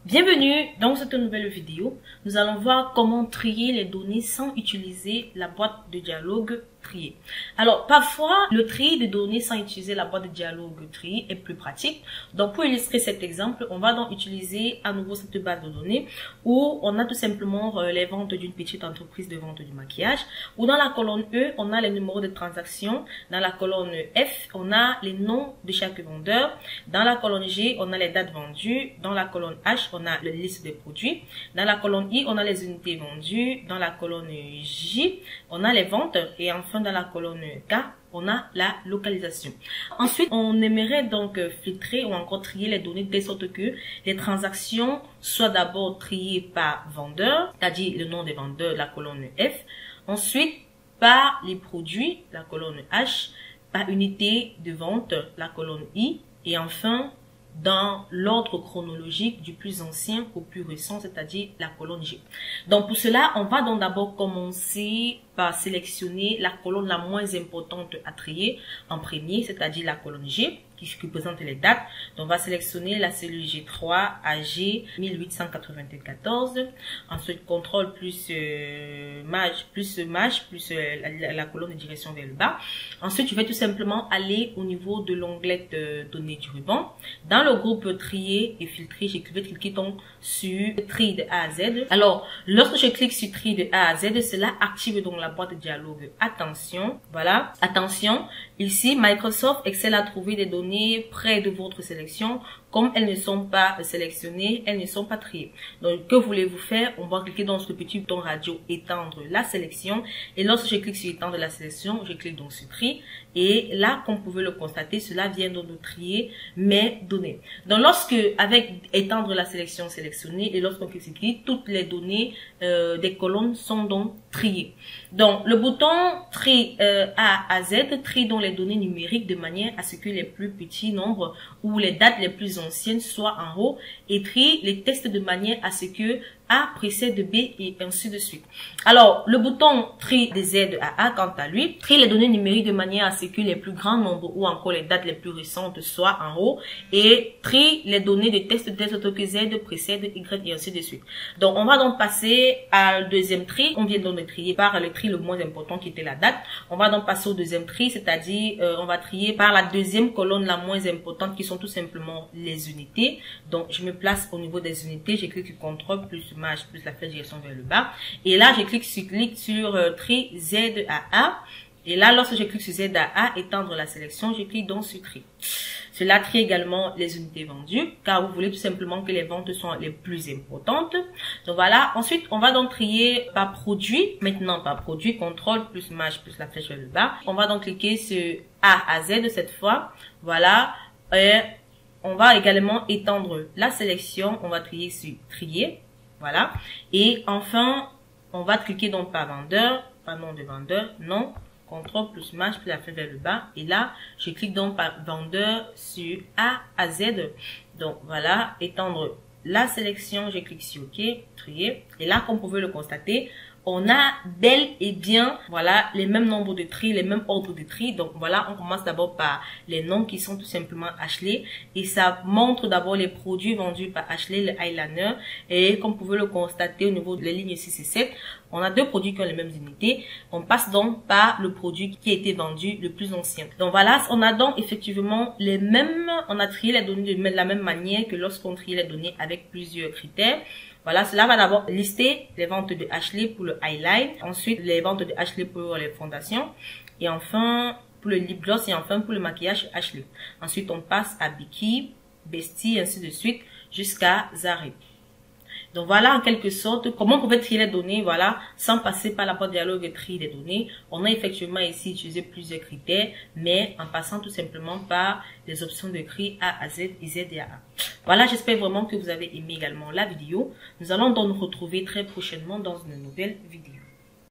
Bienvenue dans cette nouvelle vidéo. Nous allons voir comment trier les données sans utiliser la boîte de dialogue trier. Alors, parfois, le tri de données sans utiliser la boîte de dialogue trier est plus pratique. Donc, pour illustrer cet exemple, on va donc utiliser à nouveau cette base de données où on a tout simplement les ventes d'une petite entreprise de vente du maquillage. Où dans la colonne E, on a les numéros de transactions. Dans la colonne F, on a les noms de chaque vendeur. Dans la colonne G, on a les dates vendues. Dans la colonne H, on a la liste des produits. Dans la colonne I, on a les unités vendues. Dans la colonne J, on a les ventes. Et enfin, dans la colonne K, on a la localisation. Ensuite, on aimerait donc filtrer ou encore trier les données de sorte que les transactions soient d'abord triées par vendeur, c'est-à-dire le nom des vendeurs, la colonne F. Ensuite, par les produits, la colonne H. Par unité de vente, la colonne I. Et enfin, dans l'ordre chronologique du plus ancien au plus récent, c'est-à-dire la colonne G. Donc pour cela, on va donc d'abord commencer par sélectionner la colonne la moins importante à trier en premier, c'est-à-dire la colonne G, qui représente les dates. Donc on va sélectionner la cellule G3 AG 1894. Ensuite, contrôle plus maj plus la colonne de direction vers le bas. Ensuite, je vais tout simplement aller au niveau de l'onglet données du ruban. Dans le groupe trier et filtrer, je vais cliquer donc sur tri de A à Z. Alors, lorsque je clique sur tri de A à Z, cela active donc la boîte de dialogue. Attention, voilà, attention. Ici, Microsoft Excel a trouvé des données près de votre sélection. Comme elles ne sont pas sélectionnées, elles ne sont pas triées. Donc, que voulez-vous faire? On va cliquer dans ce petit bouton radio étendre la sélection. Et lorsque je clique sur étendre la sélection, je clique donc sur tri. Et là, comme vous pouvez le constater, cela vient donc de trier mes données. Donc, lorsque, avec étendre la sélection sélectionnée et lorsqu'on clique sur tri, toutes les données des colonnes sont donc triées. Donc, le bouton tri A à Z trie donc les données numériques de manière à ce que les plus petits nombres ou les dates les plus anciennes soient en haut et trie les textes de manière à ce que A précède B et ainsi de suite. Alors, le bouton tri de Z à A, quant à lui, trie les données numériques de manière à ce que les plus grands nombres ou encore les dates les plus récentes soient en haut et trie les données de texte de sorte que Z précède Y et ainsi de suite. Donc, on va donc passer à le deuxième tri. On vient donc de trier par le tri le moins important qui était la date. On va donc passer au deuxième tri, c'est-à-dire on va trier par la deuxième colonne la moins importante qui sont tout simplement les unités. Donc, je me place au niveau des unités. Je clique sur CTRL plus maj plus la flèche direction vers le bas. Et là, je clique sur tri Z à A. Et là, lorsque je clique sur Z à A, étendre la sélection, je clique donc sur tri. Cela trie également les unités vendues, car vous voulez tout simplement que les ventes soient les plus importantes. Donc voilà. Ensuite, on va donc trier par produit. Maintenant, par produit, CTRL plus maj plus la flèche vers le bas. On va donc cliquer sur A à Z cette fois. Voilà. Et on va également étendre la sélection. On va trier sur trier. Voilà. Et enfin, on va cliquer donc par vendeur, par nom de vendeur, non. CTRL plus maj puis la flèche vers le bas. Et là, je clique donc par vendeur sur A à Z. Donc voilà, étendre la sélection, je clique sur OK, trier. Et là, comme vous pouvez le constater, on a bel et bien, voilà, les mêmes nombres de tri, les mêmes ordres de tri. Donc voilà, on commence d'abord par les noms qui sont tout simplement Ashley. Et ça montre d'abord les produits vendus par Ashley, le eyeliner. Et comme vous pouvez le constater au niveau de la ligne 6 et 7, on a deux produits qui ont les mêmes unités. On passe donc par le produit qui a été vendu le plus ancien. Donc voilà, on a donc effectivement les mêmes, on a trié les données de la même manière que lorsqu'on trie les données avec plusieurs critères. Voilà, cela va d'abord lister les ventes de Ashley pour le highlight, ensuite les ventes de Ashley pour les fondations, et enfin pour le lip gloss, et enfin pour le maquillage Ashley. Ensuite, on passe à Biki, Bestie, ainsi de suite, jusqu'à Zari. Donc voilà en quelque sorte comment on pouvait trier les données, voilà, sans passer par la boîte de dialogue et tri des données. On a effectivement ici utilisé plusieurs critères, mais en passant tout simplement par les options de tri A à Z, Z et A. Voilà, j'espère vraiment que vous avez aimé également la vidéo. Nous allons donc nous retrouver très prochainement dans une nouvelle vidéo.